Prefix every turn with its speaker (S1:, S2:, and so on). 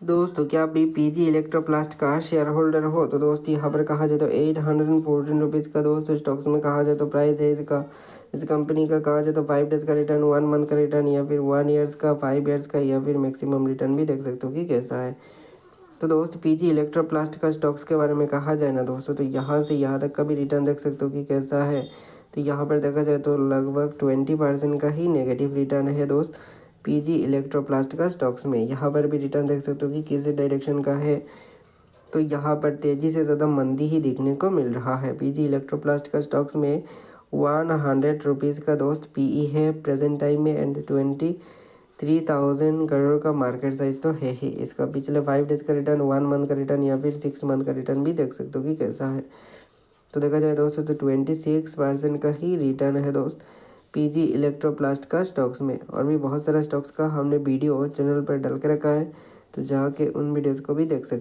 S1: दोस्तों क्या आप भी पीजी इलेक्ट्रोप्लास्ट का शेयर होल्डर हो? तो दोस्त यहाँ पर कहा जाए तो 814 का दोस्त स्टॉक्स में कहा जाए तो प्राइस है इसका। इस कंपनी का कहा जाए तो 5 डेज का रिटर्न, 1 मंथ का रिटर्न या फिर 1 ईयर्स का, 5 ईयर्स का या फिर मैक्सिमम रिटर्न भी देख सकते हो कि कैसा है। तो दोस्त पीजी इलेक्ट्रोप्लास्ट का स्टॉक्स के बारे में कहा जाए ना दोस्तों, तो यहाँ से यहाँ तक का भी रिटर्न देख सकते हो कि कैसा है। तो यहाँ पर देखा जाए तो लगभग 20% का ही नेगेटिव रिटर्न है दोस्त पीजी इलेक्ट्रोप्लास्ट का स्टॉक्स में। यहाँ पर भी रिटर्न देख सकते हो कि किस डायरेक्शन का है। तो यहाँ पर तेज़ी से ज़्यादा मंदी ही देखने को मिल रहा है। पीजी इलेक्ट्रोप्लास्ट का स्टॉक्स में 100 रुपीज़ का दोस्त पीई है प्रेजेंट टाइम में एंड 23,000 करोड़ का मार्केट साइज तो है ही। इसका पिछले 5 डेज का रिटर्न, 1 मंथ का रिटर्न या फिर 6 मंथ का रिटर्न भी देख सकते हो कि कैसा है। तो देखा जाए दोस्तों तो 26% का ही रिटर्न है दोस्त पीजी इलेक्ट्रोप्लास्ट का स्टॉक्स में। और भी बहुत सारा स्टॉक्स का हमने वीडियो चैनल पर डाल के रखा है, तो जाके उन वीडियोज़ को भी देख सकते